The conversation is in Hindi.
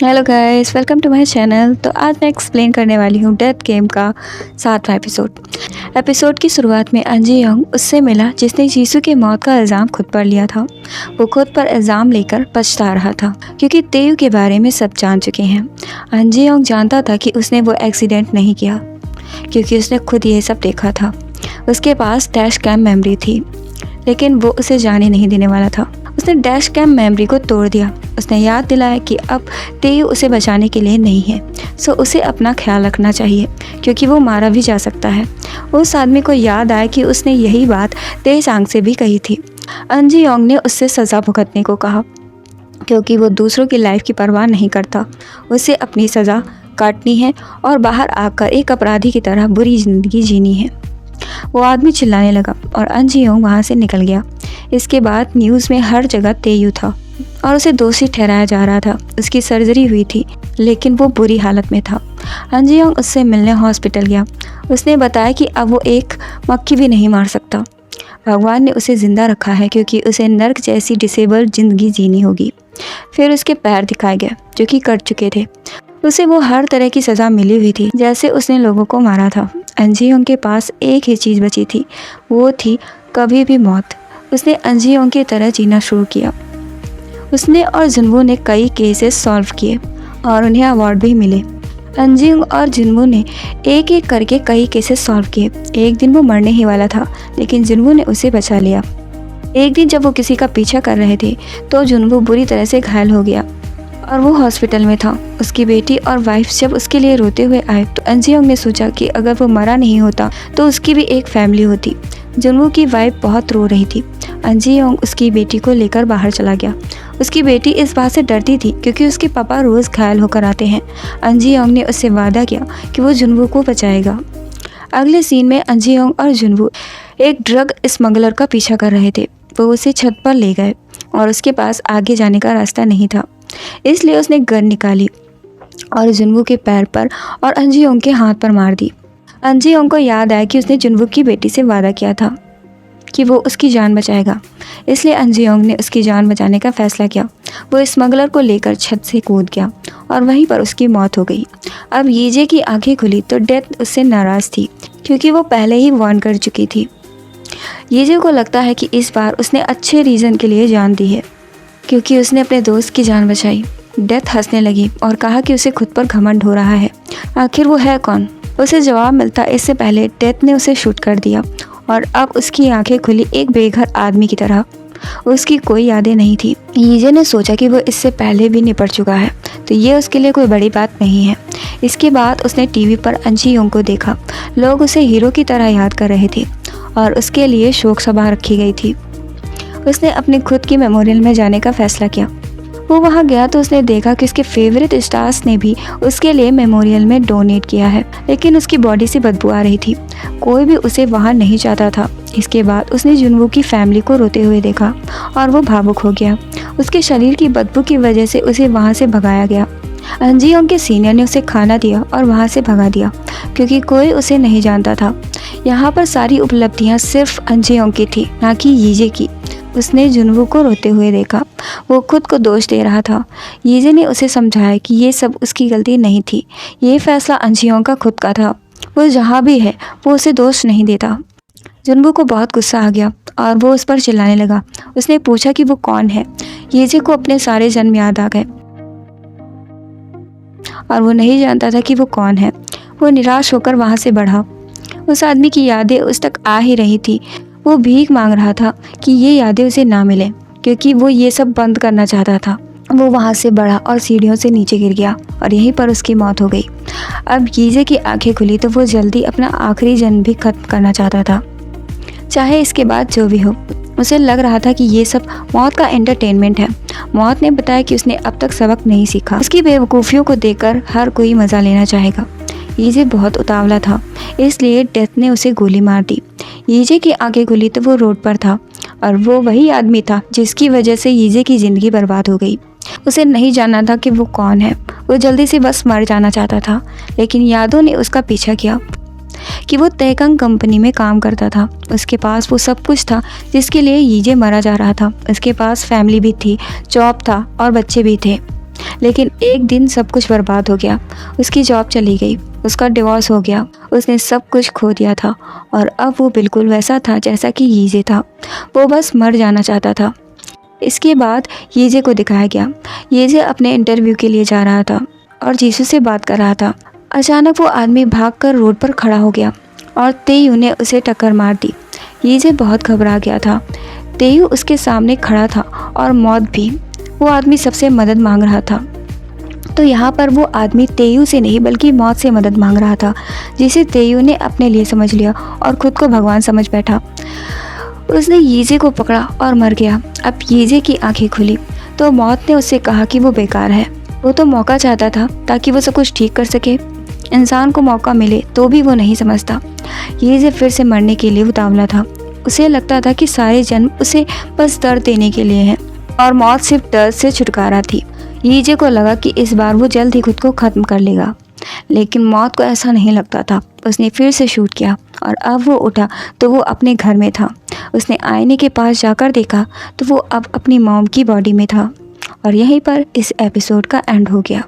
Hello guys, welcome to my channel. तो आज मैं एक्सप्लेन करने वाली हूँ डेथ गेम का 7वां एपिसोड की शुरुआत में अंजी योंग उससे मिला जिसने जीसू की मौत का इल्ज़ाम खुद पर लिया था। वो खुद पर इल्ज़ाम लेकर पछता रहा था क्योंकि तेयू के बारे में सब जान चुके हैं। अंजी योंग जानता था कि उसने वो एक्सीडेंट नहीं किया क्योंकि उसने खुद ये सब देखा था। उसके पास डैश कैम मेमोरी थी, लेकिन वो उसे जाने नहीं देने वाला था। उसने डैश कैम मेमोरी को तोड़ दिया। उसने याद दिलाया कि अब तेयू उसे बचाने के लिए नहीं है, सो उसे अपना ख्याल रखना चाहिए क्योंकि वो मारा भी जा सकता है। उस आदमी को याद आया कि उसने यही बात तेचांग से भी कही थी। अंजी योंग ने उससे सज़ा भुगतने को कहा क्योंकि वो दूसरों की लाइफ की परवाह नहीं करता। उसे अपनी सज़ा काटनी है और बाहर आकर एक अपराधी की तरह बुरी ज़िंदगी जीनी है। वो आदमी चिल्लाने लगा और अंजी योंग वहाँ से निकल गया। इसके बाद न्यूज़ में हर जगह तेयू था और उसे दोषी ठहराया जा रहा था। उसकी सर्जरी हुई थी लेकिन वो बुरी हालत में था। अंजी योंग उससे मिलने हॉस्पिटल गया। उसने बताया कि अब वो एक मक्खी भी नहीं मार सकता। भगवान ने उसे ज़िंदा रखा है क्योंकि उसे नर्क जैसी डिसेबल्ड ज़िंदगी जीनी होगी। फिर उसके पैर दिखाए गए जो कि कट चुके थे। उसे वो हर तरह की सज़ा मिली हुई थी जैसे उसने लोगों को मारा था। अंजी योंग के पास एक ही चीज़ बची थी, वो थी कभी भी मौत। उसने अंजी योंग की तरह जीना शुरू किया। उसने और जिनवू ने कई केसेस सॉल्व किए और उन्हें अवार्ड भी मिले। अंजी योंग और जिनवू ने एक एक करके कई केसेस सॉल्व किए। एक दिन वो मरने ही वाला था लेकिन जिनवू ने उसे बचा लिया। एक दिन जब वो किसी का पीछा कर रहे थे तो जिनवू बुरी तरह से घायल हो गया और वो हॉस्पिटल में था। उसकी बेटी और वाइफ जब उसके लिए रोते हुए आए तो अंजी योंग ने सोचा कि अगर वो मरा नहीं होता तो उसकी भी एक फैमिली होती। जिनवू की वाइफ बहुत रो रही थी। अंजी योंग उसकी बेटी को लेकर बाहर चला गया। उसकी बेटी इस बात से डरती थी क्योंकि उसके पापा रोज़ घायल होकर आते हैं। अंजी योंग ने उससे वादा किया कि वो जिनवू को बचाएगा। अगले सीन में अंजी योंग और जिनवू एक ड्रग स्मगलर का पीछा कर रहे थे। वो उसे छत पर ले गए और उसके पास आगे जाने का रास्ता नहीं था, इसलिए उसने गन निकाली और जिनवू के पैर पर और अंजी योंग के हाथ पर मार दी। अंजी योंग को याद आया कि उसने जिनवू की बेटी से वादा किया था कि वो उसकी जान बचाएगा, इसलिए अंजी योंग ने उसकी जान बचाने का फैसला किया। वो स्मगलर को लेकर छत से कूद गया और वहीं पर उसकी मौत हो गई। अब यीजे की आंखें खुली तो डेथ उससे नाराज़ थी क्योंकि वो पहले ही वार्न कर चुकी थी। यीजे को लगता है कि इस बार उसने अच्छे रीज़न के लिए जान दी है क्योंकि उसने अपने दोस्त की जान बचाई। डेथ हंसने लगी और कहा कि उसे खुद पर घमंड हो रहा है। आखिर वो है कौन? उसे जवाब मिलता इससे पहले डेथ ने उसे शूट कर दिया और अब उसकी आंखें खुली एक बेघर आदमी की तरह। उसकी कोई यादें नहीं थी। यीजे ने सोचा कि वो इससे पहले भी निपट चुका है तो ये उसके लिए कोई बड़ी बात नहीं है। इसके बाद उसने टीवी पर अंजी योंग को देखा। लोग उसे हीरो की तरह याद कर रहे थे और उसके लिए शोक सभा रखी गई थी। उसने अपने खुद की मेमोरियल में जाने का फैसला किया। वो वहाँ गया तो उसने देखा कि उसके फेवरेट स्टार्स ने भी उसके लिए मेमोरियल में डोनेट किया है, लेकिन उसकी बॉडी से बदबू आ रही थी। कोई भी उसे वहाँ नहीं चाहता था। इसके बाद उसने जिनवू की फैमिली को रोते हुए देखा और वो भावुक हो गया। उसके शरीर की बदबू की वजह से उसे वहाँ से भगाया गया। अंजी योंग के सीनियर ने उसे खाना दिया और वहाँ से भगा दिया क्योंकि कोई उसे नहीं जानता था। यहाँ पर सारी उपलब्धियाँ सिर्फ अंजी योंग की थी, ना कि यीजे की। उसने जिनवू को रोते हुए देखा। वो खुद को दोष दे रहा था। यीजे ने उसे समझाया कि ये सब उसकी गलती नहीं थी, ये फैसला अंजी योंग का खुद का था। वो जहाँ भी है वो उसे दोष नहीं देता। जिनवू को बहुत गुस्सा आ गया और वो उस पर चिल्लाने लगा। उसने पूछा कि वो कौन है। यीजे को अपने सारे जन्म याद आ गए और वो नहीं जानता था कि वो कौन है। वो निराश होकर वहाँ से बढ़ा। उस आदमी की यादें उस तक आ ही रही थी। वो भीख मांग रहा था कि ये यादें उसे ना मिले क्योंकि वो ये सब बंद करना चाहता था। वो वहाँ से बढ़ा और सीढ़ियों से नीचे गिर गया और यहीं पर उसकी मौत हो गई। अब यीजे की आंखें खुली तो वो जल्दी अपना आखिरी जन्म भी खत्म करना चाहता था, चाहे इसके बाद जो भी हो। उसे लग रहा था कि ये सब मौत का एंटरटेनमेंट है। मौत ने बताया कि उसने अब तक सबक नहीं सीखा। उसकी बेवकूफ़ियों को देखकर हर कोई मज़ा लेना चाहेगा। यीजे बहुत उतावला था, इसलिए डेथ ने उसे गोली मार दी। यीजे की आंखें खुली तो वो रोड पर था और वो वही आदमी था जिसकी वजह से यीजे की ज़िंदगी बर्बाद हो गई। उसे नहीं जानना था कि वो कौन है। वो जल्दी से बस मर जाना चाहता था, लेकिन यादों ने उसका पीछा किया कि वो तहकंग कंपनी में काम करता था। उसके पास वो सब कुछ था जिसके लिए यीजे मरा जा रहा था। उसके पास फैमिली भी थी, जॉब था और बच्चे भी थे। लेकिन एक दिन सब कुछ बर्बाद हो गया। उसकी जॉब चली गई, उसका डिवोर्स हो गया, उसने सब कुछ खो दिया था और अब वो बिल्कुल वैसा था जैसा कि यीजे था। वो बस मर जाना चाहता था। इसके बाद यीजे को दिखाया गया। यीजे अपने इंटरव्यू के लिए जा रहा था और जीसू से बात कर रहा था। अचानक वो आदमी भागकर रोड पर खड़ा हो गया और तेयू ने उसे टक्कर मार दी। यीजे बहुत घबरा गया था। तेयू उसके सामने खड़ा था और मौत भी। वो आदमी सबसे मदद मांग रहा था। तो यहाँ पर वो आदमी तेयू से नहीं बल्कि मौत से मदद मांग रहा था, जिसे तेयू ने अपने लिए समझ लिया और खुद को भगवान समझ बैठा। उसने यीजे को पकड़ा और मर गया। अब यीजे की आंखें खुली तो मौत ने उससे कहा कि वो बेकार है। वो तो मौका चाहता था ताकि वो सब कुछ ठीक कर सके। इंसान को मौका मिले तो भी वो नहीं समझता। यीजे फिर से मरने के लिए उतावला था। उसे लगता था कि सारे जन्म उसे बस दर्द देने के लिए हैं और मौत सिर्फ दर्द से छुटकारा थी। यीजे को लगा कि इस बार वो जल्द ही खुद को ख़त्म कर लेगा, लेकिन मौत को ऐसा नहीं लगता था। उसने फिर से शूट किया और अब वो उठा तो वो अपने घर में था। उसने आईने के पास जाकर देखा तो वो अब अपनी मॉम की बॉडी में था। और यहीं पर इस एपिसोड का एंड हो गया।